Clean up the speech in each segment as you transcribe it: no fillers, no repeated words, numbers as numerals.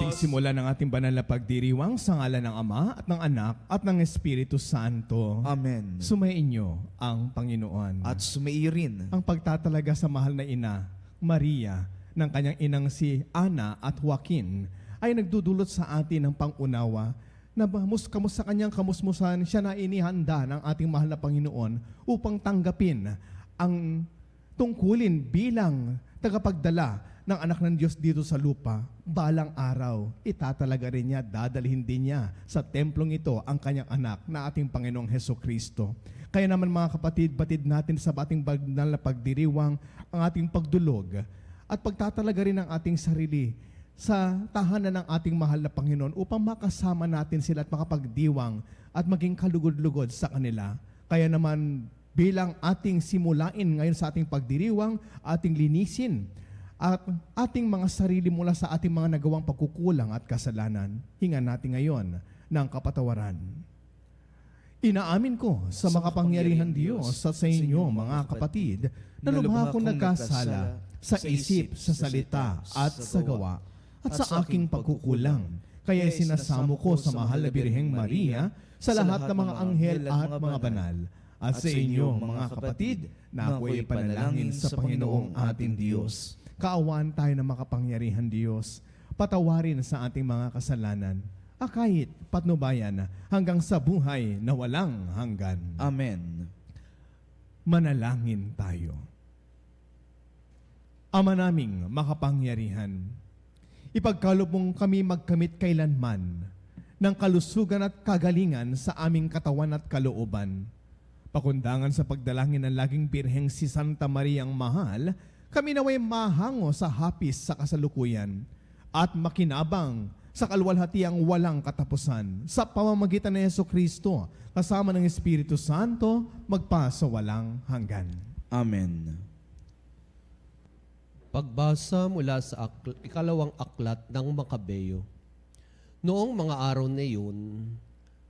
Magsisimula ng ating banal na pagdiriwang sa ngalan ng Ama at ng Anak at ng Espiritu Santo. Amen. Sumainyo ang Panginoon. At sumairin Ang pagtatalaga sa mahal na ina, Maria, ng kanyang inang si Ana at Joaquin, ay nagdudulot sa atin ng pangunawa na kamus sa kanyang kamusmusan siya na inihanda ng ating mahal na Panginoon upang tanggapin ang tungkulin bilang tagapagdala ng anak ng Diyos dito sa lupa. Balang araw, itatalaga rin niya, dadalhin din niya sa templong ito ang kanyang anak na ating Panginoong Hesukristo. Kaya naman mga kapatid, batid natin sa ating banal na pagdiriwang ang ating pagdulog at pagtatalaga rin ang ating sarili sa tahanan ng ating mahal na Panginoon upang makasama natin sila at makapagdiwang at maging kalugod-lugod sa kanila. Kaya naman bilang ating simulain ngayon sa ating pagdiriwang, ating linisin at ating mga sarili mula sa ating mga nagawang pagkukulang at kasalanan. Hingan natin ngayon ng kapatawaran. Inaamin ko sa makapangyarihan Diyos at sa inyo mga kapatid na lubha akong nagkasala sa isip, sa salita at sa gawa at sa aking pagkukulang. Kaya sinasamo ko sa mahal na Birheng Maria, sa lahat ng mga anghel at mga banal, at sa inyo mga kapatid na ako'y panalangin sa Panginoong ating Diyos. Kaawaan tayo ng makapangyarihan Diyos, patawarin sa ating mga kasalanan, kahit patnubayan hanggang sa buhay na walang hanggan. Amen. Manalangin tayo. Ama naming makapangyarihan, ipagkaloob mong kami magkamit kailanman ng kalusugan at kagalingan sa aming katawan at kalooban. Pakundangan sa pagdalangin ng laging Birheng si Santa Mariang Mahal, kami naway mahango sa hapis sa kasalukuyan at makinabang sa kalwalhatiang walang katapusan sa pamamagitan ng Hesukristo kasama ng Espiritu Santo magpa sa walang hanggan. Amen. Pagbasa mula sa ikalawang aklat ng Makabeyo. Noong mga araw na iyon,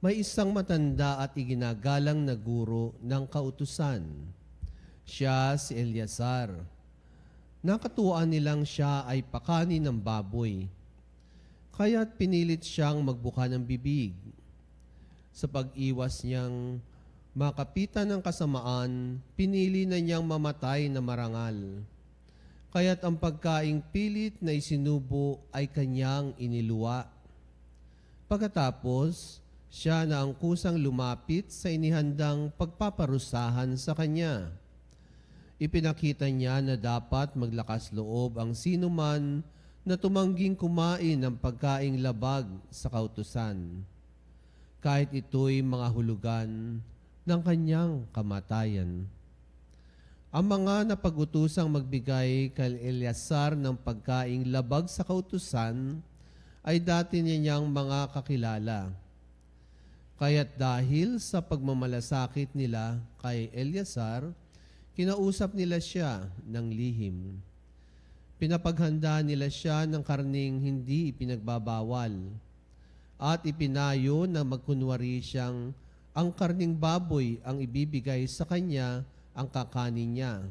may isang matanda at iginagalang na guro ng kautusan. Siya si Eleazar. Nakatuwaan nilang siya ay pakani ng baboy, kaya't pinilit siyang magbuka ng bibig. Sa pag-iwas niyang makapitan ng kasamaan, pinili na niyang mamatay na marangal. Kaya't ang pagkaing pilit na isinubo ay kanyang iniluwa. Pagkatapos, siya na ang kusang lumapit sa inihandang pagpaparusahan sa kanya. Ipinakita niya na dapat maglakas loob ang sinuman na tumangging kumain ng pagkaing labag sa kautusan, kahit ito'y mga hulugan ng kanyang kamatayan. Ang mga napag-utusang magbigay kay Eleazar ng pagkaing labag sa kautusan ay dati niyang mga kakilala. Kaya't dahil sa pagmamalasakit nila kay Eleazar, kinausap nila siya ng lihim. Pinapaghanda nila siya ng karning hindi ipinagbabawal at ipinayo na magkunwari siyang ang karning baboy ang ibibigay sa kanya ang kakanin niya.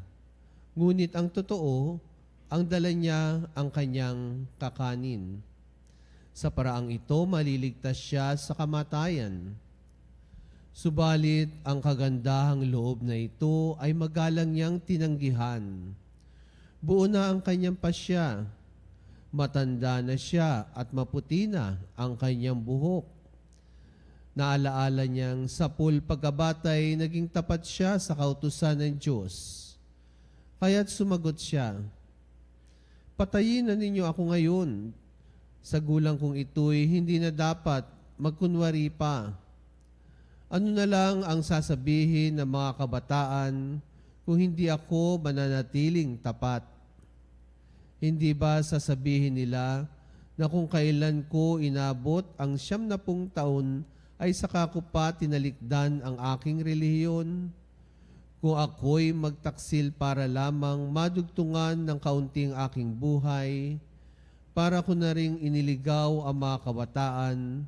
Ngunit ang totoo, ang dala niya ang kanyang kakanin. Sa paraang ito, maliligtas siya sa kamatayan. Subalit, ang kagandahang loob na ito ay magalang niyang tinanggihan. Buo na ang kanyang pasya. Matanda na siya at maputi na ang kanyang buhok. Naalaala niyang sa pagkabatay, naging tapat siya sa kautusan ng Diyos. Kaya't sumagot siya, "Patayin na ninyo ako ngayon. Sa gulang kong ito'y hindi na dapat magkunwari pa. Ano na lang ang sasabihin ng mga kabataan kung hindi ako mananatiling tapat? Hindi ba sasabihin nila na kung kailan ko inabot ang 70 taon ay saka ko pa tinalikdan ang aking relihiyon? Kung ako'y magtaksil para lamang madugtungan ng kaunting aking buhay, para ko na ring iniligaw ang mga kabataan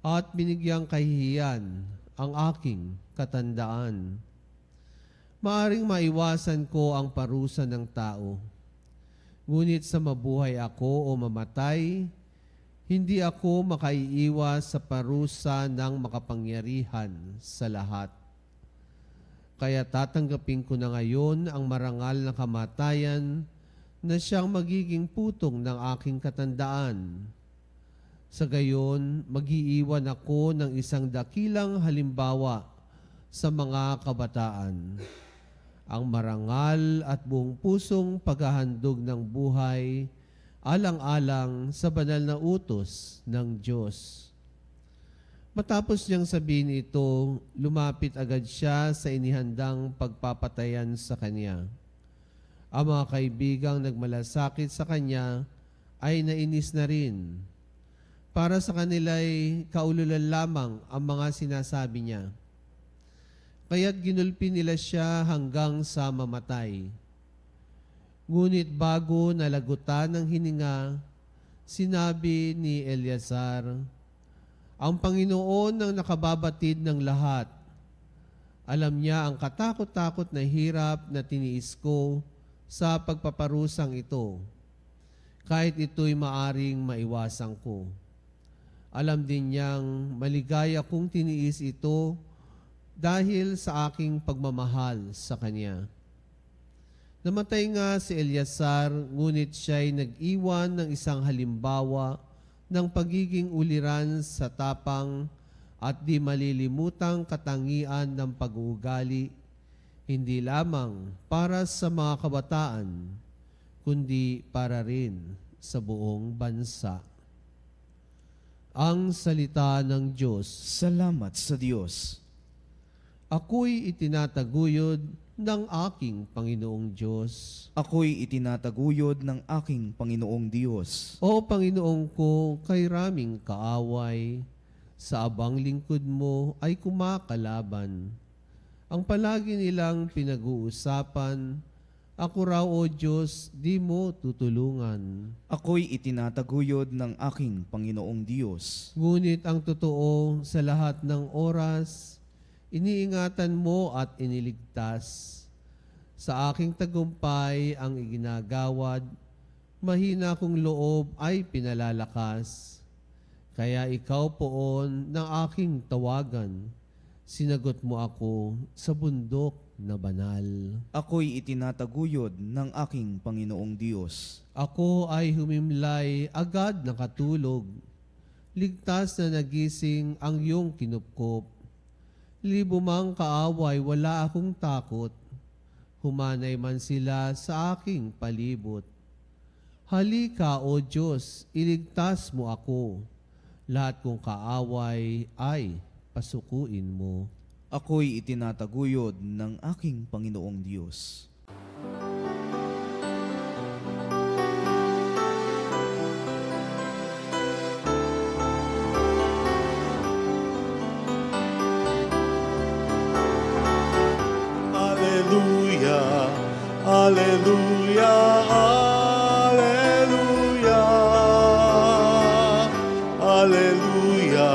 at binigyang kahihiyan ang aking katandaan. Maaring maiwasan ko ang parusa ng tao. Ngunit sa mabuhay ako o mamatay, Hindi ako makaiiwas sa parusa ng makapangyarihan sa lahat. Kaya tatanggapin ko na ngayon ang marangal na kamatayan na siyang magiging putong ng aking katandaan. Sa gayon, mag-iiwan ako ng isang dakilang halimbawa sa mga kabataan. Ang marangal at buong pusong paghahandog ng buhay alang-alang sa banal na utos ng Diyos. Matapos niyang sabihin ito, lumapit agad siya sa inihandang pagpapatayan sa kanya. Ang mga kaibigang nagmalasakit sa kanya ay nainis na rin. Para sa kanila'y kaululan lamang ang mga sinasabi niya. Kaya't ginulpi nila siya hanggang sa mamatay. Ngunit bago nalagutan ng hininga, sinabi ni Eleazar, ang Panginoon ang nakababatid ng lahat. Alam niya ang katakot-takot na hirap na tiniis ko sa pagpaparusang ito, kahit ito'y maaring maiwasan ko. Alam din niyang maligaya kong tiniis ito dahil sa aking pagmamahal sa Kanya. Namatay nga si Eleazar, ngunit siya'y nag-iwan ng isang halimbawa ng pagiging uliran sa tapang at di malilimutang katangian ng pag-uugali, hindi lamang para sa mga kabataan, kundi para rin sa buong bansa. Ang salita ng Diyos. Salamat sa Diyos. Ako'y itinataguyod ng aking Panginoong Diyos. Ako'y itinataguyod ng aking Panginoong Diyos. O Panginoong ko, kay raming kaaway, sa abang lingkod mo ay kumakalaban. Ang palagi nilang pinag-uusapan, ako raw o Diyos, di mo tutulungan. Ako'y itinataguyod ng aking Panginoong Diyos. Ngunit ang totoo sa lahat ng oras, iniingatan mo at iniligtas. Sa aking tagumpay ang iginagawad, mahina kong loob ay pinalalakas. Kaya ikaw poon ng aking tawagan, sinagot mo ako sa bundok na banal. Ako'y itinataguyod ng aking Panginoong Diyos. Ako ay humimlay, agad nakatulog. Ligtas na nagising ang iyong kinupkop. Libo mang kaaway, wala akong takot. Humanay man sila sa aking palibot. Halika, O Diyos, iligtas mo ako. Lahat kong kaaway ay pasukuin mo. Ako'y itinataguyod ng aking Panginoong Diyos. Alleluia, alleluia, alleluia, alleluia,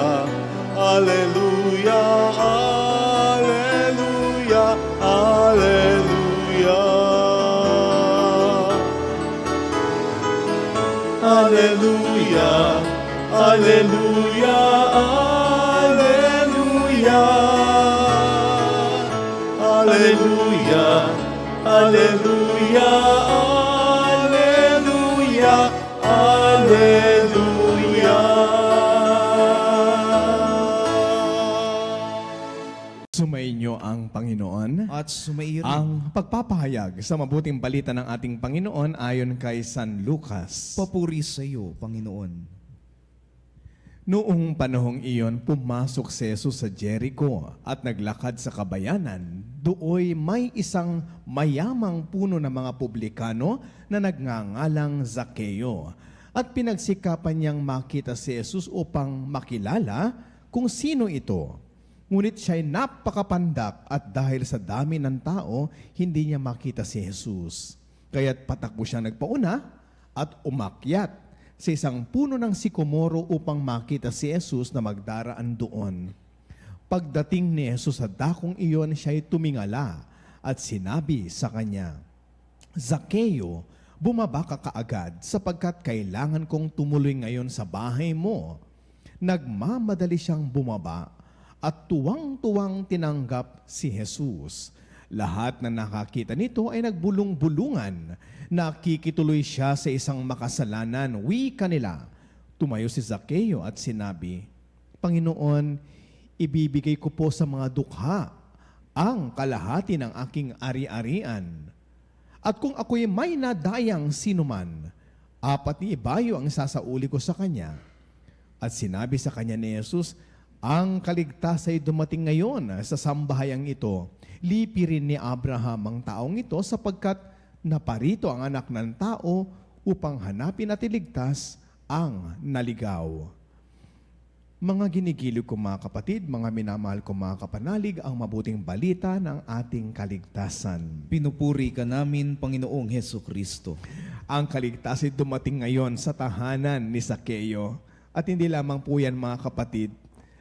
alleluia, alleluia, alleluia, alleluia, alleluia. Alleluia, alleluia, alleluia. Sumainyo ang Panginoon. At sumairin Ang pagpapahayag sa mabuting balita ng ating Panginoon ayon kay San Lucas. papuri sa iyo, Panginoon. Noong panahong iyon, pumasok si Jesus sa Jericho at naglakad sa kabayanan. Dooy may isang mayamang puno ng mga publikano na nagngangalang Zakeo. At pinagsikapan niyang makita si Jesus upang makilala kung sino ito. Ngunit siya'y napakapandak at dahil sa dami ng tao, hindi niya makita si Jesus. Kaya't patakbo siya nagpauna at umakyat sa isang puno ng sikomoro upang makita si Jesus na magdaraan doon. Pagdating ni Jesus sa dakong iyon, siya'y tumingala at sinabi sa kanya, Zakeo, bumaba ka kaagad sapagkat kailangan kong tumuloy ngayon sa bahay mo. Nagmamadali siyang bumaba at tuwang-tuwang tinanggap si Jesus. Lahat na nakakita nito ay nagbulong-bulungan. Nakikituloy siya sa isang makasalanan. Wika nila. Tumayo si Zaccheo at sinabi, Panginoon, ibibigay ko po sa mga dukha ang kalahati ng aking ari-arian. At kung ako'y may nadayang sinuman, 4 ibayo ang sasauli ko sa kanya. At sinabi sa kanya ni Jesus, ang kaligtas ay dumating ngayon sa sambahayang ito. Lipi rin ni Abraham ang taong ito sapagkat naparito ang anak ng tao upang hanapin at iligtas ang naligaw. Mga ginigiliw ko mga kapatid, mga minamahal ko mga kapanalig, ang mabuting balita ng ating kaligtasan. Pinupuri ka namin, Panginoong Heso Kristo. Ang kaligtasan ay dumating ngayon sa tahanan ni Zaccheo. At hindi lamang po yan mga kapatid,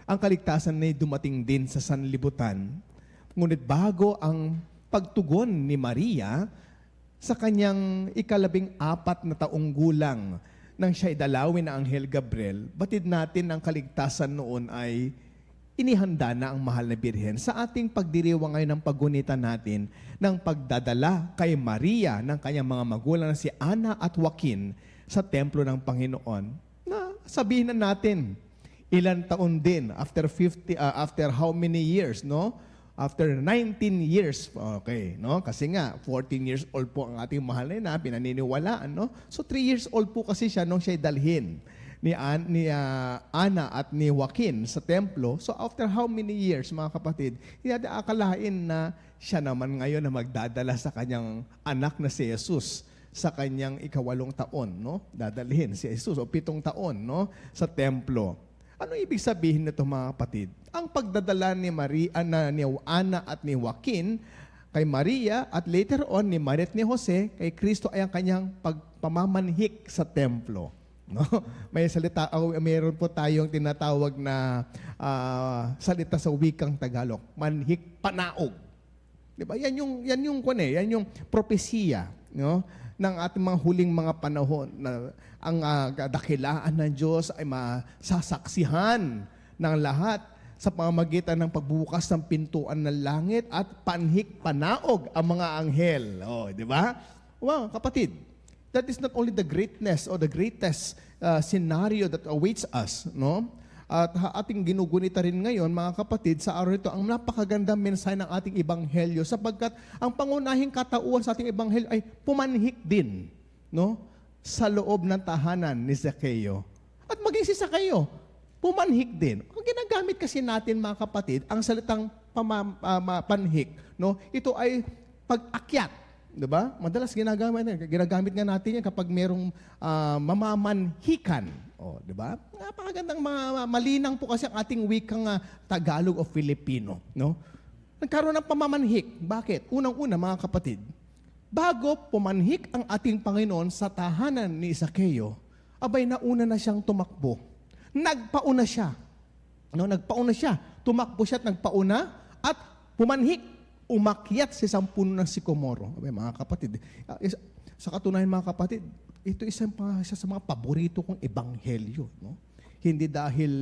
ang kaligtasan ay dumating din sa sanlibutan. Ngunit bago ang pagtugon ni Maria sa kanyang 14 na taong gulang, nang siya idalawin na Anghel Gabriel, batid natin ang kaligtasan noon ay inihanda na ang mahal na Birhen sa ating pagdiriwang ngayon ng paggunita natin ng pagdadala kay Maria ng kanyang mga magulang na si Ana at Joaquin sa templo ng Panginoon. Na sabihin na natin, ilan taon din after how many years, no? After 19 years, okay, no? Kasi nga, 14 years old po ang ating mahal na ina, pinaniniwalaan, no? So, 3 years old po kasi siya nung siya dalhin ni Ana at ni Joaquin sa templo. So, after how many years, mga kapatid, hindi natin akalain na siya naman ngayon na magdadala sa kanyang anak na si Jesus sa kanyang 8 taon, no? Dadalhin si Jesus, o 7 taon, no? Sa templo. Ano ibig sabihin nito mga kapatid? Ang pagdadala ni ni Ana at ni Joaquin kay Maria at later on ni Maria at ni Jose kay Kristo ay ang kanyang pagpamamanhik sa templo. No? Mayroon po tayong tinatawag na salita sa wikang Tagalog, manhik panaog. Diba? Yan yung propesiya, no? Ng ating mga huling mga panahon na ang dakilaan ng Diyos ay masasaksihan ng lahat sa pamamagitan ng pagbukas ng pintuan ng langit at panhik panaog ang mga anghel. Oh, di ba? Wow, kapatid, that is not only the greatness or the greatest scenario that awaits us, no? At ating ginugunita rin ngayon, mga kapatid, sa araw ito, ang napakagandang mensahe ng ating ebanghelyo sapagkat ang pangunahing katauhan sa ating ebanghelyo ay pumanhik din, no? Sa loob ng tahanan ni Zaccheo. At maging si Zaccheo, pumanhik din. Ang ginagamit kasi natin, mga kapatid, ang salitang panhik, no? Ito ay pag-akyat. Diba? Madalas ginagamit nga natin yan kapag merong mamamanhikan. O, diba? Napakagandang malinang po kasi ang ating wikang Tagalog o Filipino. No? Nagkaroon ng pamamanhik. Bakit? Unang-una, mga kapatid, bago pumanhik ang ating Panginoon sa tahanan ni Zaccheo, abay nauna na siyang tumakbo. Nagpauna siya. No? Nagpauna siya. Tumakbo siya at nagpauna at pumanhik. Umakyat sa isang puno ng sikomoro. Mga kapatid, sa katunayan mga kapatid, ito isa sa mga paborito kong ebanghelyo. No? Hindi dahil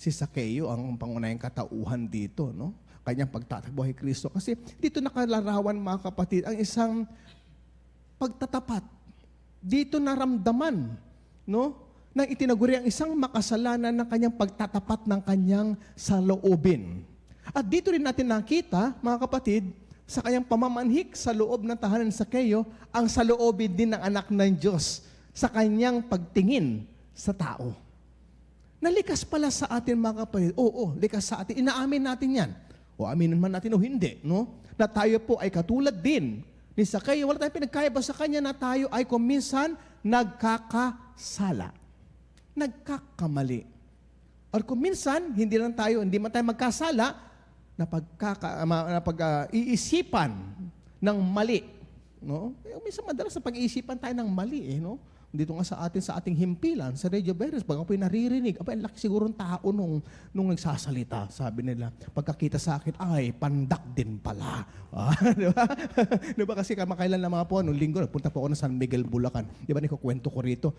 si Zaccheo ang pangunahing katauhan dito, no? Kanyang pagtatakbo kay Kristo. Kasi dito nakalarawan mga kapatid ang isang pagtatapat. Dito naramdaman, no? Nang itinaguri ang isang makasalanan ng kanyang pagtatapat ng kanyang saloobin. At dito rin natin nakita, mga kapatid, sa kanyang pamamanhik sa loob ng tahanan sa Zaccheo, ang saloobin din ng anak ng Diyos sa kanyang pagtingin sa tao. Nalikas pala sa atin, mga kapatid. Oo, likas sa atin. Inaamin natin yan. O aminin man natin o hindi, no? Na tayo po ay katulad din ni Zaccheo. Wala tayong pinagkaiba sa kanya na tayo ay kung minsan nagkakasala. Nagkakamali. Or kung minsan, hindi man tayo magkasala, iisipan ng mali, no? Minsan madalas sa pag-iisipan tayo ng mali, no? Dito nga sa ating himpilan, sa Radio Beres, pag ako naririnig, ang laki siguro ng tao nung nagsasalita. Sabi nila, pagkakita sa akin, ay, pandak din pala. Di ba? Di ba? Kasi kamakailan na mga po, nung linggo, nagpunta po ako ng San Miguel, Bulacan. Di ba, nikukwento ko rito,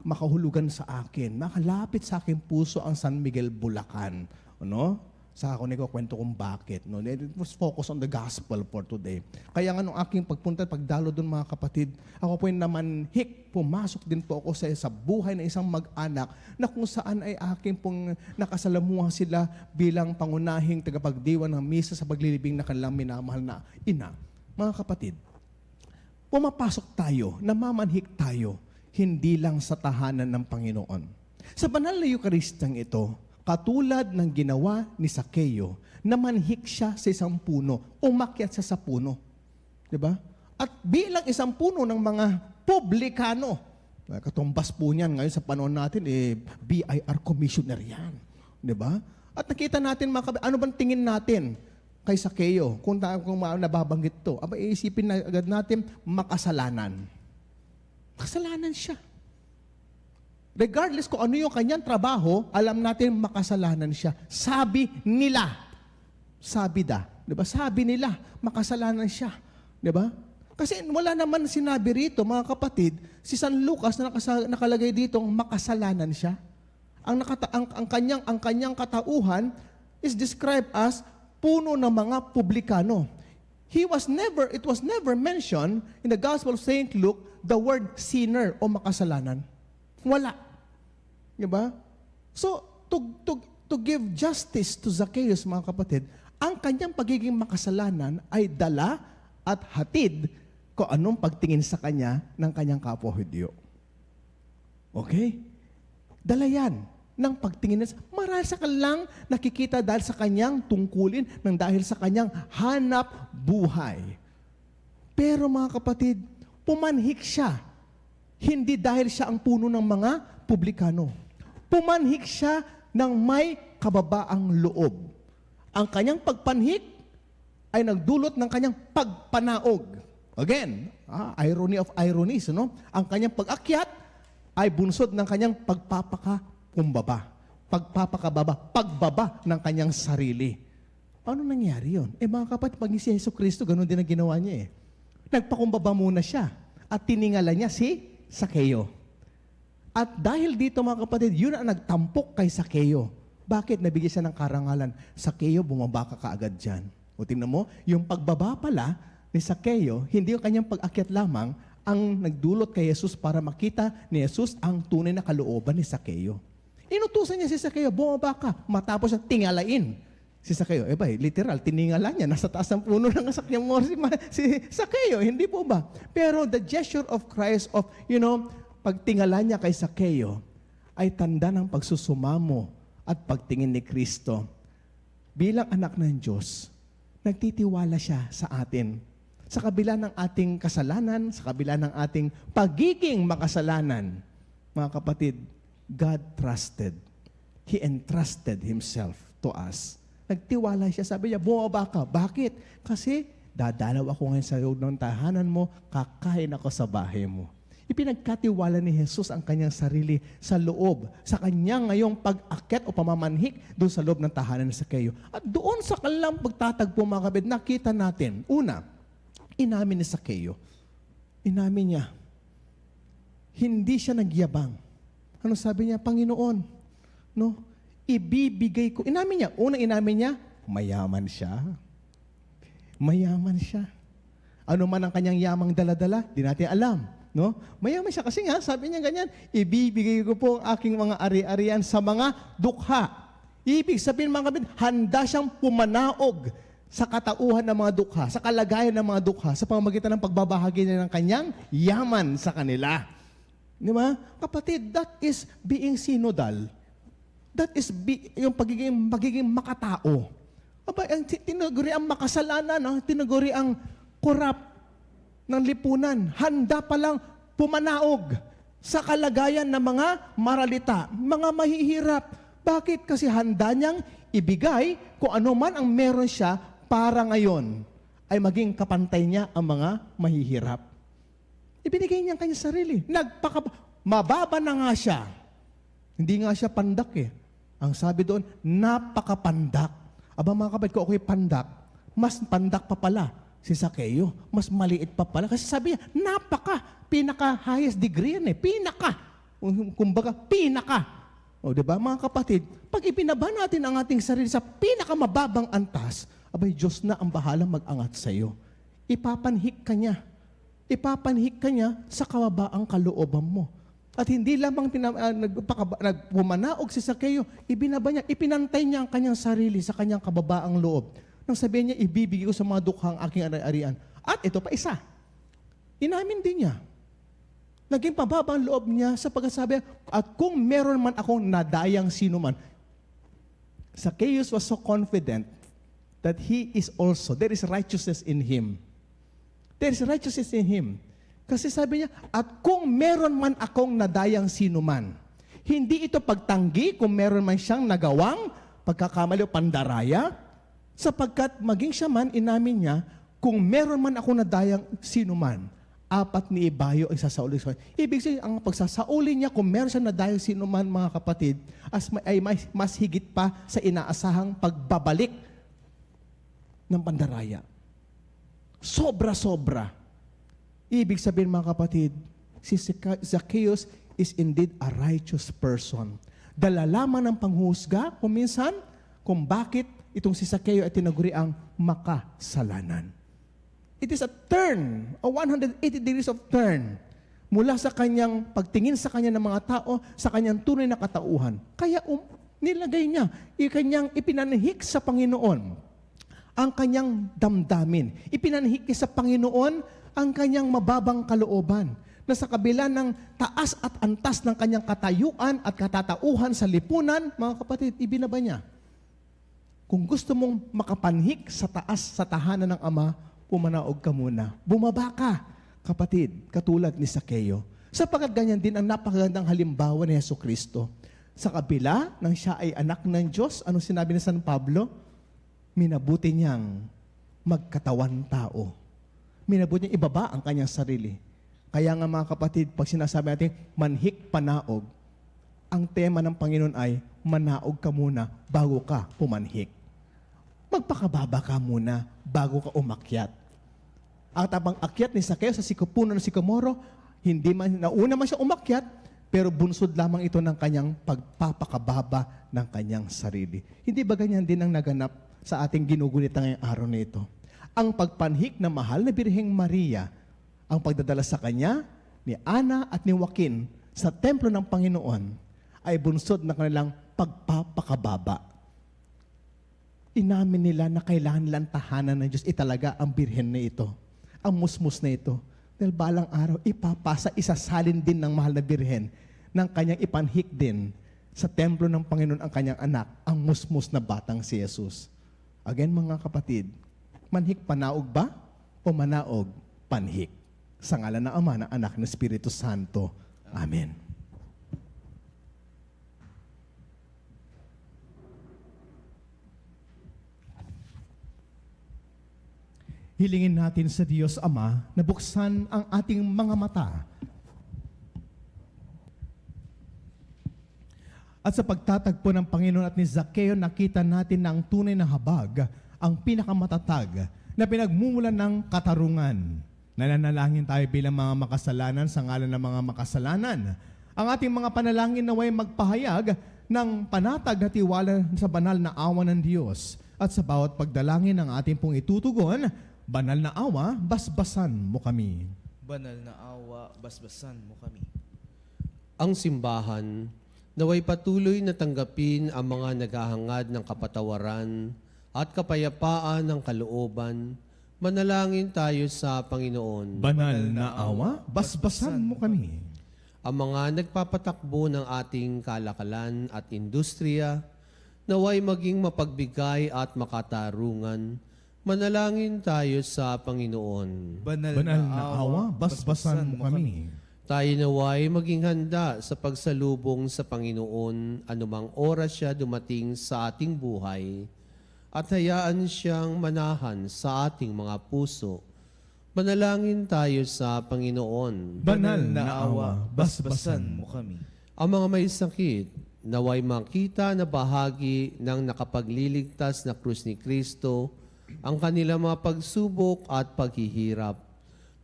makahulugan sa akin, makalapit sa akin puso ang San Miguel, Bulacan. Ano? Sa ako nikukwento kung bakit. No? It was focus on the gospel for today. Kaya nga nung aking pagdalo doon mga kapatid, ako po yung namanhik, pumasok din po ako sa buhay ng isang mag-anak na kung saan ay aking pong nakasalamuha sila bilang pangunahing tagapagdiwa ng misa sa paglilibing na kanilang minamahal na ina. Mga kapatid, pumapasok tayo, namamanhik tayo, hindi lang sa tahanan ng Panginoon. Sa banal na Eucharistang ito, katulad ng ginawa ni Sakeo, namanhik siya sa isang puno, umakyat siya sa puno. Diba? At bilang isang puno ng mga publikano, katumbas po niyan ngayon sa panahon natin, BIR commissioner yan. Diba? At nakita natin, ano bang tingin natin kay Sakeo? Kung nababanggit to, iisipin na agad natin, makasalanan. Kasalanan siya. Regardless kung ano yung kanyang trabaho, alam natin makasalanan siya. Sabi nila. Diba? Sabi nila, makasalanan siya. Diba? Kasi wala naman sinabi rito, mga kapatid, si San Lucas na nakalagay dito, makasalanan siya. Ang kanyang katauhan is described as puno ng mga publikano. It was never mentioned in the Gospel of St. Luke the word sinner o makasalanan. Wala. Diba? So, to give justice to Zacchaeus, mga kapatid, ang kanyang pagiging makasalanan ay dala at hatid kung anong pagtingin sa kanya ng kanyang kapwa Hudyo. Okay? Dala yan ng pagtingin. Marahil sa kanilang nakikita dahil sa kanyang tungkulin, ng dahil sa kanyang hanap buhay. Pero mga kapatid, pumanhik siya. Hindi dahil siya ang puno ng mga publikano. Pumanhik siya ng may kababaang loob. Ang kanyang pagpanhik ay nagdulot ng kanyang pagpanaog. Again, irony of ironies, no? Ang kanyang pag-akyat ay bunsod ng kanyang pagpapakakumbaba. Pagbaba ng kanyang sarili. Paano nangyari yun? Mga kapatid, pag si Yesu Cristo, ganun din ang ginawa niya. Nagpakumbaba muna siya at tiningala niya si Sakeo. At dahil dito mga kapatid, yun ang nagtampok kay Sakeo. Bakit? Nabigyan siya ng karangalan. Sakeo, bumaba ka kaagad dyan. O tingnan mo, yung pagbaba pala ni Sakeo, hindi yung kanyang pag-akyat lamang ang nagdulot kay Jesus para makita ni Jesus ang tunay na kalooban ni Sakeo. Inutusan niya si Sakeo, bumaba ka. Matapos siya tingalain si Sakeo. Literal, tiningala niya. Nasa taas ng puno ng sakyang mo si Sakeo. Hindi po ba? Pero the gesture of Christ of, pagtingala niya kay Sakeo ay tanda ng pagsusumamo at pagtingin ni Kristo. Bilang anak ng Diyos, nagtitiwala siya sa atin. Sa kabila ng ating kasalanan, sa kabila ng ating pagiging makasalanan, mga kapatid, God trusted. He entrusted Himself to us. Nagtiwala siya, sabi niya, bumaba ka. Bakit? Kasi dadalaw ako ngayon sa loob ng tahanan mo, kakain ako sa bahay mo. Ipinagkatiwala ni Jesus ang kanyang sarili sa loob, sa kanyang ngayong pag-akyat o pamamanhik doon sa loob ng tahanan ni Sakeo. At doon sa kanilang pagtatagpo, mga kapatid, nakita natin, una, inamin ni Sakeo. Inamin niya, hindi siya nagyabang. Ano sabi niya? Panginoon, ibibigay ko. Inamin niya. Unang inamin niya, mayaman siya. Mayaman siya. Ano man ang kanyang yamang dala-dala, di natin alam. Mayaman siya kasi nga, sabi niya ganyan, ibibigay ko po ang aking mga ari-arian sa mga dukha. Ibig sabihin mga kapatid, handa siyang pumanaog sa katauhan ng mga dukha, sa kalagayan ng mga dukha, sa pamamagitan ng pagbabahagi niya ng kanyang yaman sa kanila. Di ba? Kapatid, that is being synodal. That is yung pagiging makatao. Tinaguri ang makasalanan, tinaguri ang korap ng lipunan. Handa palang pumanaog sa kalagayan ng mga maralita, mga mahihirap. Bakit? Kasi handa niyang ibigay kung ano man ang meron siya para ngayon ay maging kapantay niya ang mga mahihirap. Ibinigay niya ang kanyang sarili. Mababa na nga siya. Hindi nga siya pandak eh. Ang sabi doon, napakapandak. Aba mga kapatid, kung ako'y pandak, mas pandak pa pala si Zaccheo. Mas maliit pa pala. Kasi sabi niya, pinaka-highest degree yan eh. Kumbaga, pinaka. O diba mga kapatid, pag ipinaba natin ang ating sarili sa pinakamababang antas, abay Diyos na ang bahala mag-angat sa iyo. Ipapanhik ka niya. Ipapanhik ka niya sa kawabaang kalooban mo. At hindi lamang nagpumanaog si Zaccheo, ibinaba niya, ipinantay niya ang kanyang sarili sa kanyang kababaang loob. Nang sabihin niya, ibibigay ko sa mga dukhang aking ari-arian. At ito pa isa, inamin din niya. Naging pababa ang loob niya sa pagkasabi, at kung meron man akong nadayang sino man, Zacchaeus was so confident that he is also, there is righteousness in him. There is righteousness in him. Kasi sabi niya, at kung meron man akong nadayang sino man, hindi ito pagtanggi kung meron man siyang nagawang pagkakamali o pandaraya, sapagkat maging siya man, inamin niya, kung meron man akong nadayang sino man, 4 ni Ibayo ay sasauli sa kanya. Ibig sabihin, ang pagsasauli niya, kung meron siya nadayang sino man, mga kapatid, ay mas higit pa sa inaasahang pagbabalik ng pandaraya. Sobra-sobra. Ibig sabihin mga kapatid, si Zacchaeus is indeed a righteous person. Dala lamang ng panghusga kung minsan kung bakit itong si Zaccheo ay tinaguri ang makasalanan. It is a turn, a 180 degrees of turn mula sa kanyang pagtingin sa kanya ng mga tao, sa kanyang tunay na katauhan. Kaya nilagay niya, kanyang ipinanhik sa Panginoon ang kanyang damdamin. Ipinanhik sa Panginoon ang kanyang mababang kalooban, na sa kabila ng taas at antas ng kanyang katayuan at katatauhan sa lipunan, mga kapatid, ibinaba niya. Kung gusto mong makapanhik sa taas sa tahanan ng Ama, pumanaog ka muna. Bumaba ka, kapatid, katulad ni Zaccheo. Sapagkat ganyan din ang napakagandang halimbawa ni Jesucristo. Sa kabila ng siya ay anak ng Diyos, ano sinabi ni San Pablo? Minabuti niyang magkatawan tao. Minabuti niyang ibaba ang kanyang sarili. Kaya nga mga kapatid, pag sinasabi natin, manhik panaog, ang tema ng Panginoon ay, manaog ka muna bago ka pumanhik. Magpakababa ka muna bago ka umakyat. Ang tabang akyat ni Zaccheo sa sikupunan ng sikomoro, nauna man siya umakyat, pero bunsod lamang ito ng kanyang pagpapakababa ng kanyang sarili. Hindi ba ganyan din ang naganap sa ating ginugunita ngayong araw na ito? Ang pagpanhik na mahal na Birheng Maria, ang pagdadala sa kanya ni Ana at ni Joaquin sa templo ng Panginoon ay bunsod ng kanilang pagpapakababa. Inamin nila na kailangan nilang tahanan ng Diyos. Italaga ang Birhen na ito, ang musmus na ito. Dahil balang araw, isasalin din ng mahal na Birhen ng kanyang ipanhik din sa templo ng Panginoon ang kanyang anak, ang musmus na batang si Jesus. Again mga kapatid, manhik panaog ba o manaog panhik? Sa ngalan ng Ama, ng Anak, ng Espiritu Santo. Amen. Hilingin natin sa Diyos Ama na buksan ang ating mga mata at sa pagtatagpo ng Panginoon at ni Zaccheo, nakita natin na ang tunay na habag, ang pinakamatatag na pinagmumulan ng katarungan. Nananalangin tayo bilang mga makasalanan sa ngalan ng mga makasalanan. Ang ating mga panalangin naway magpahayag ng panatag na tiwala sa banal na awa ng Diyos. At sa bawat pagdalangin ng ating pong itutugon, banal na awa, basbasan mo kami. Banal na awa, basbasan mo kami. Ang simbahan, naway patuloy na tanggapin ang mga naghahangad ng kapatawaran at kapayapaan ng kalooban. Manalangin tayo sa Panginoon. Banal na awa, basbasan mo kami. Ang mga nagpapatakbo ng ating kalakalan at industriya, naway maging mapagbigay at makatarungan. Manalangin tayo sa Panginoon. Banal na awa, basbasan mo kami. Tayo naway maging handa sa pagsalubong sa Panginoon anumang oras siya dumating sa ating buhay, at hayaan siyang manahan sa ating mga puso. Manalangin tayo sa Panginoon. Banal na awa, basbasan mo kami. Ang mga may sakit, naway makita na bahagi ng nakapagliligtas na krus ni Kristo ang kanilang mga pagsubok at paghihirap.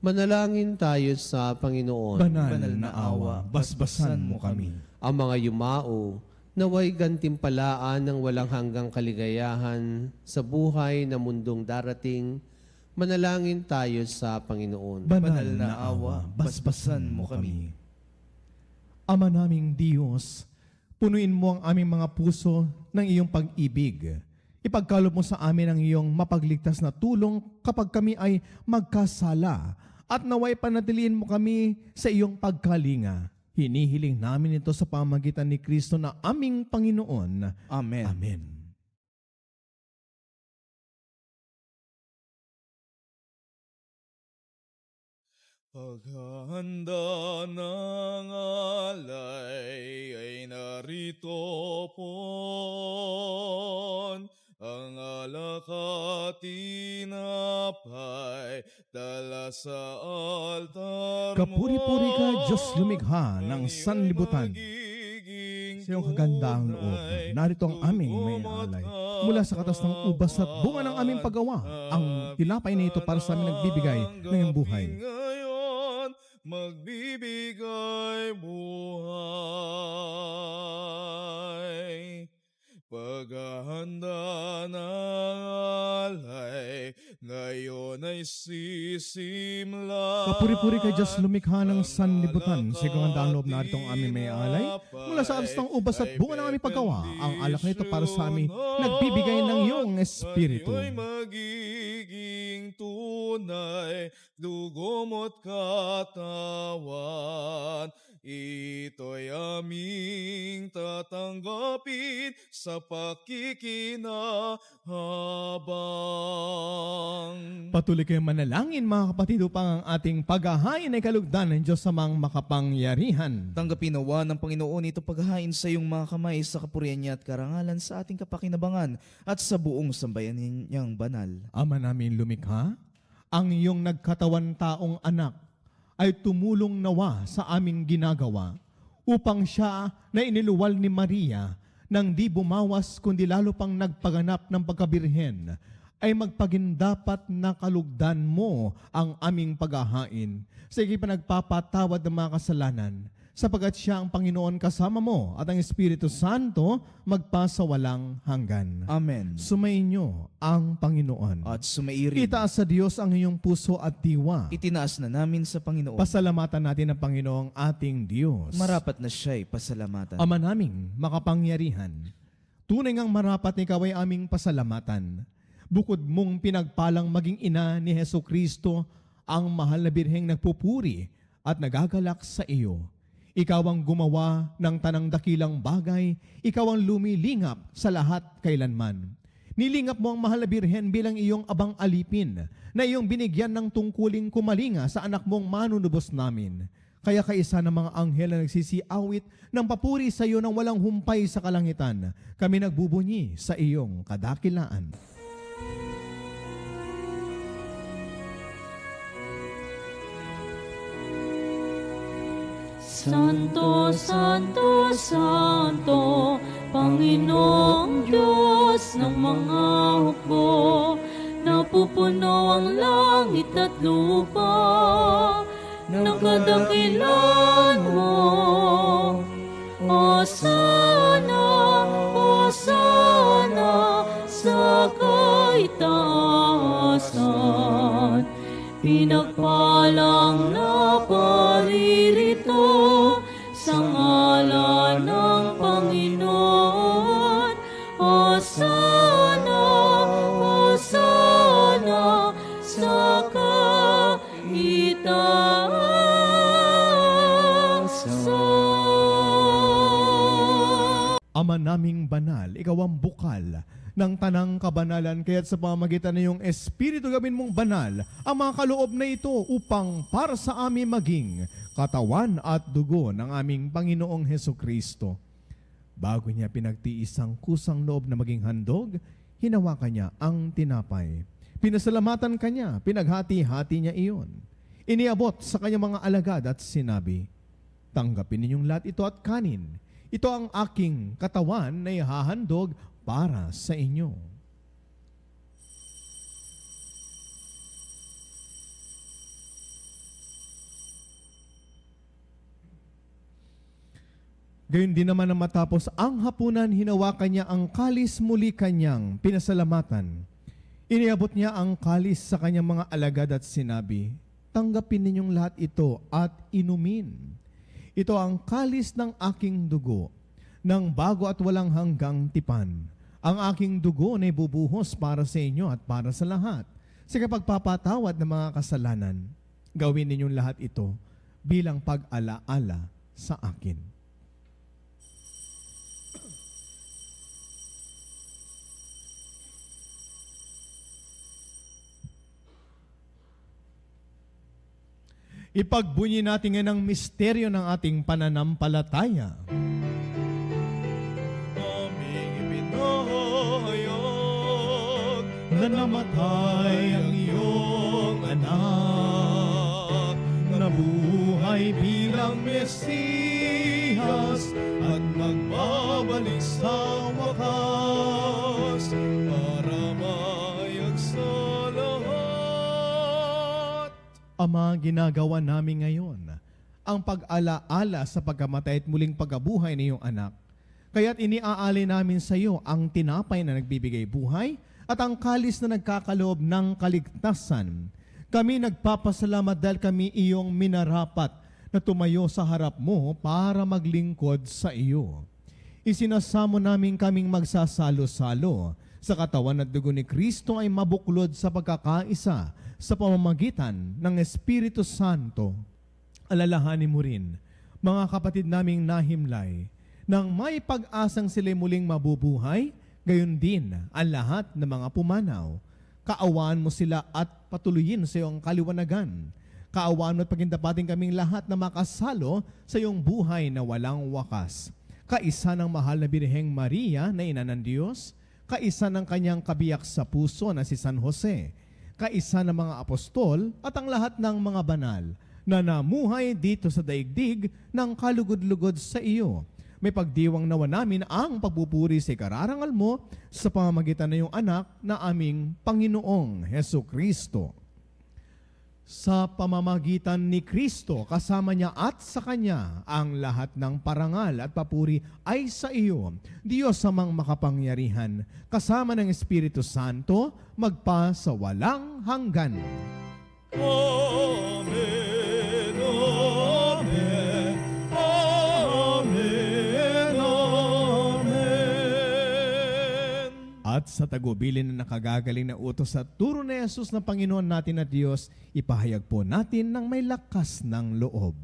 Manalangin tayo sa Panginoon. Banal na awa, basbasan mo kami. Ang mga yumao, naway gantimpalaan ng walang hanggang kaligayahan sa buhay na mundong darating. Manalangin tayo sa Panginoon. Banal na awa, basbasan mo kami. Ama naming Diyos, punuin mo ang aming mga puso ng iyong pag-ibig. Ipagkaloob mo sa amin ang iyong mapagligtas na tulong kapag kami ay magkasala at naway panatiliin mo kami sa iyong pagkalinga. Hinihiling namin ito sa pamamagitan ni Kristo na aming Panginoon. Amen. Amen. Paghahanda ng alay ay narito po, ang alak at tinapay dala sa altar mo. Kapuri-puri ka, Diyos lumikha ng sanlibutan. Sa iyong kagandaang loob, narito ang aming may alay. Mula sa katas ng ubas at bunga ng aming paggawa, ang tinapay na ito para sa amin nagbibigay ng buhay. Magbibigay buhay. Paghahanda ng alay, ngayon ay sisimla. Kapuri-puri kay Diyos lumikha ng sanlibutan. Sa iyong kagandaang loob, narito ang aming may alay. Mula sa katas ng ubas at bunga ng aming paggawa, ang alak na ito para sa amin nagbibigay ng iyong espiritu. Ngayon magiging tunay, dugo mo't katawan. Ito'y aming tatanggapin sa pakikinabang. Patuloy kayong manalangin mga kapatid upang ang ating paghahain ay kalugdan ng Diyos sa mga makapangyarihan. Tanggapin nawa ng Panginoon ito paghahain sa iyong mga kamay sa kapurihan niya at karangalan sa ating kapakinabangan at sa buong sambayan niyang banal. Ama namin lumikha, ang iyong nagkatawan taong anak ay tumulong nawa sa aming ginagawa upang siya na iniluwal ni Maria nang di bumawas kundi lalo pang nagpaganap ng pagkabirhen ay magpagindapat na kalugdan mo ang aming paghahain sa ikipanagpapatawad ng mga kasalanan sapagat siya ang Panginoon kasama mo at ang Espiritu Santo magpasawalang hanggan. Amen. Sumainyo ang Panginoon. At sumairin. Itaas sa Diyos ang iyong puso at diwa. Itinaas na namin sa Panginoon. Pasalamatan natin ang Panginoong ating Diyos. Marapat na siya'y pasalamatan. Ama naming makapangyarihan, tunay ngang marapat na ikaw ay aming pasalamatan. Bukod mong pinagpalang maging ina ni Heso Kristo, ang mahal na birheng nagpupuri at nagagalak sa iyo. Ikaw ang gumawa ng tanang dakilang bagay, ikaw ang lumilingap sa lahat kailanman. Nilingap mo ang mahal na birhen bilang iyong abang alipin, na iyong binigyan ng tungkuling kumalinga sa anak mong manunubos namin. Kaya kaisa ng mga anghel na nagsisiawit ng papuri sa iyo ng walang humpay sa kalangitan, kami nagbubunyi sa iyong kadakilaan. Santo, Santo, Santo, Panginoong Diyos ng mga hukbo, napupuno ang langit at lupa ng kadakilan mo. Hosana, Hosana sa kaitaasan, pinagpalang na paririto sa ngalan ng Panginoon. Hosana, Hosana sa kaitaasan. Ama naming banal, ikaw ang bukal ng tanang kabanalan, kaya't sa pamamagitan ng iyong Espiritu gawin mong banal ang mga kaloob na ito upang para sa amin maging katawan at dugo ng aming Panginoong Hesukristo. Bago niya pinagtiis ang kusang loob na maging handog, hinawakan niya ang tinapay. Pinasalamatan kanya, pinaghati-hati niya iyon. Iniabot sa kanyang mga alagad at sinabi, tanggapin ninyong lahat ito at kanin. Ito ang aking katawan na ihahandog para sa inyo. Gayon din naman na matapos ang hapunan, hinawakan niya ang kalis, muli kanyang pinasalamatan. Iniabot niya ang kalis sa kanyang mga alagad at sinabi, tanggapin ninyong lahat ito at inumin. Ito ang kalis ng aking dugo, ng bago at walang hanggang tipan. Ang aking dugo na ibubuhos para sa inyo at para sa lahat, sa kapagpapatawad ng mga kasalanan. Gawin ninyong lahat ito bilang pag-alaala sa akin. Ipagbunyi natin ngayon ang misteryo ng ating pananampalataya. Aming ipinahayag Na namatay ang iyong anak, nabuhay bilang Mesiyas, at magbabalik sa wakas para mayag sa lahat. Ama, ginagawa namin ngayon ang pag-alaala sa pagkamatay at muling pagkabuhay ng iyong anak. Kaya't iniaali namin sa iyo ang tinapay na nagbibigay buhay at ang kalis na nagkakaloob ng kaligtasan. Kami nagpapasalamat dahil kami iyong minarapat na tumayo sa harap mo para maglingkod sa iyo. Isinasamo namin kaming magsasalo-salo sa katawan at dugo ni Kristo ay mabuklod sa pagkakaisa sa pamamagitan ng Espiritu Santo. Alalahanin mo rin, mga kapatid naming nahimlay, nang may pag-asang sila'y muling mabubuhay, gayon din ang lahat ng mga pumanaw. Kaawaan mo sila at patuloyin sa iyong kaliwanagan. Kaawaan mo at pagindapatin kaming lahat na makasalo sa iyong buhay na walang wakas. Kaisa ng mahal na Birheng Maria na ina ng Diyos, kaisa ng kanyang kabiyak sa puso na si San Jose, kaisa ng mga apostol at ang lahat ng mga banal na namuhay dito sa daigdig ng kalugod-lugod sa iyo. May pagdiwang nawa namin ang pagpupuri sa ikararangal mo sa pamamagitan ng iyong anak na aming Panginoong Heso Kristo. Sa pamamagitan ni Kristo, kasama niya at sa Kanya, ang lahat ng parangal at papuri ay sa iyo, Diyos amang makapangyarihan, kasama ng Espiritu Santo, magpa sa walang hanggan. Amen, amen, amen, amen. At sa tagubilin na nakagagaling na utos at turo ni Jesus na Panginoon natin at Diyos, ipahayag po natin ng may lakas ng loob.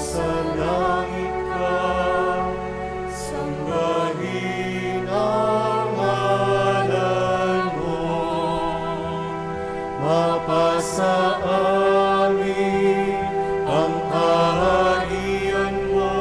Sumasalangit ka, sambahin ang ngalan mo, mapasa amin ang kaharian mo,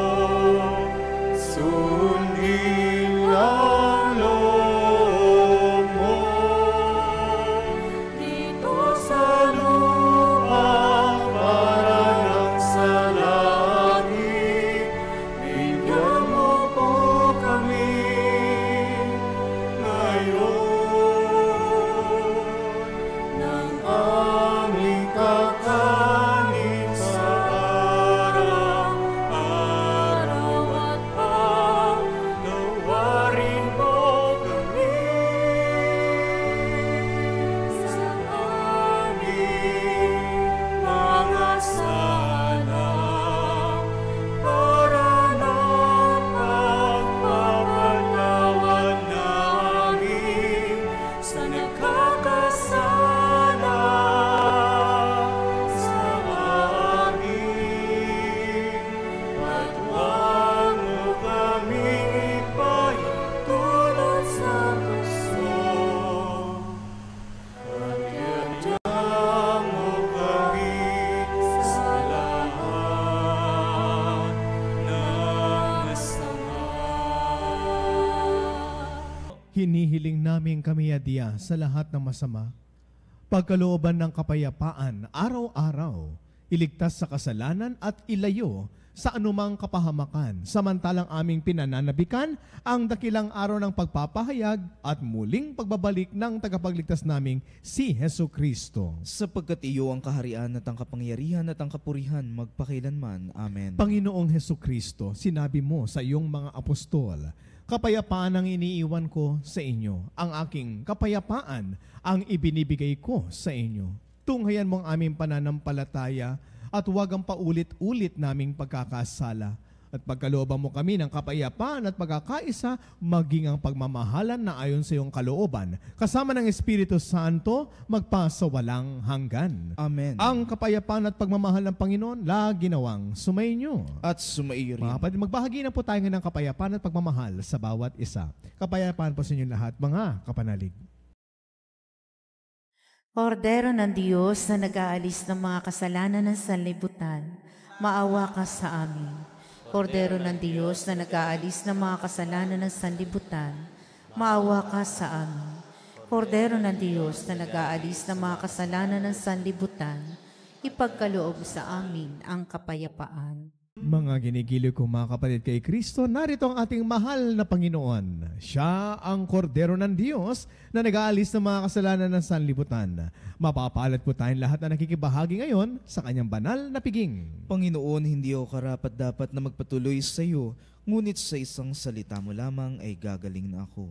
Hinihiling namin kami Dia sa lahat ng masama, pagkalooban ng kapayapaan araw-araw, iligtas sa kasalanan at ilayo sa anumang kapahamakan, samantalang aming pinananabikan ang dakilang araw ng pagpapahayag at muling pagbabalik ng tagapagligtas naming si Hesu Kristo. Sapagkat iyo ang kaharian at ang kapangyarihan at ang kapurihan magpakailanman. Amen. Panginoong Hesu Kristo, sinabi mo sa iyong mga apostol, kapayapaan ang iniiwan ko sa inyo. Ang aking kapayapaan ang ibinibigay ko sa inyo. Tunghayan mo ang aming pananampalataya at huwag ang paulit-ulit naming pagkakasala. At pagkalooban mo kami ng kapayapaan at pagkakaisa, maging ang pagmamahalan na ayon sa iyong kalooban, kasama ng Espiritu Santo, magpasawalang hanggan. Amen. Ang kapayapaan at pagmamahal ng Panginoon, lagi nawang sumainyo. At sumaiyo rin. Mga kapatid, magbahagi na po tayo ng kapayapaan at pagmamahal sa bawat isa. Kapayapaan po sa inyo lahat, mga kapanalig. Kordero ng Diyos na nag-aalis ng mga kasalanan ng sanlibutan, maawa ka sa amin. Kordero ng Diyos na nag-aalis ng mga kasalanan ng sanlibutan, maawa ka sa amin. Kordero ng Diyos na nag-aalis ng mga kasalanan ng sanlibutan, ipagkaloob sa amin ang kapayapaan. Mga ginigiliw kong mga kapatid kay Kristo, narito ang ating mahal na Panginoon. Siya ang kordero ng Diyos na nag-aalis ng mga kasalanan ng sanlibutan. Mapapalad po tayong lahat na nakikibahagi ngayon sa kanyang banal na piging. Panginoon, hindi ako karapat-dapat na magpatuloy sa iyo, ngunit sa isang salita mo lamang ay gagaling na ako.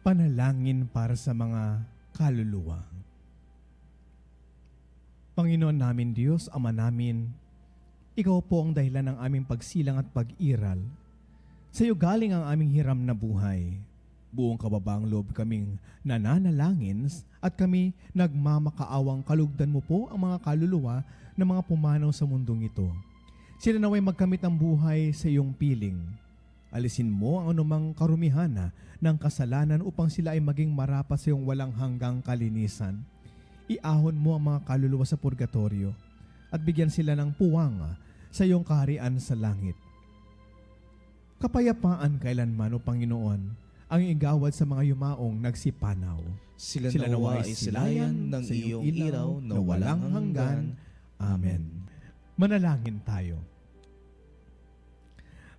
Panalangin para sa mga kaluluwa. Panginoon namin Diyos, Ama namin, Ikaw po ang dahilan ng aming pagsilang at pag-iral. Sa iyo galing ang aming hiram na buhay. Buong kababaang loob kaming nananalangin at kami nagmamakaawang kalugdan mo po ang mga kaluluwa ng mga pumanaw sa mundong ito. Sila naway magkamit ng buhay sa iyong piling. Alisin mo ang anumang karumihan ng kasalanan upang sila ay maging marapat sa iyong walang hanggang kalinisan. Iahon mo ang mga kaluluwa sa purgatorio at bigyan sila ng puwang sa iyong kaharian sa langit. Kapayapaan kailanman, O Panginoon, ang igawad sa mga yumaong nagsipanaw. Sila nawa ay silayan ng iyong ilaw na walang hanggan. Amen. Manalangin tayo.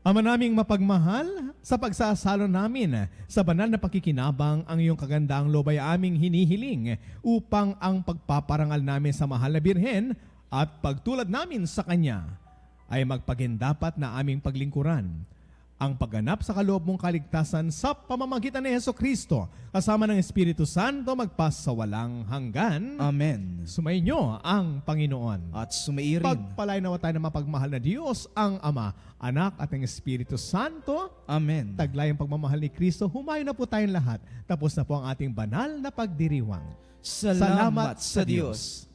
Ama naming mapagmahal, sa pagsasalo namin sa banal na pakikinabang ang iyong kagandaang loob ay aming hinihiling upang ang pagpaparangal namin sa mahal na Birhen At pagtulad namin sa Kanya ay magpagindapat na aming paglingkuran ang pagganap sa kaloob mong kaligtasan sa pamamagitan ni Hesukristo kasama ng Espiritu Santo magpasawalang hanggan. Amen. Sumainyo ang Panginoon. At sumairin. Pagpalain nawa tayo ng mapagmahal na Diyos, ang Ama, Anak at ang Espiritu Santo. Amen. Taglay ang pagmamahal ni Kristo, humayo na po tayong lahat. Tapos na po ang ating banal na pagdiriwang. Salamat sa Diyos.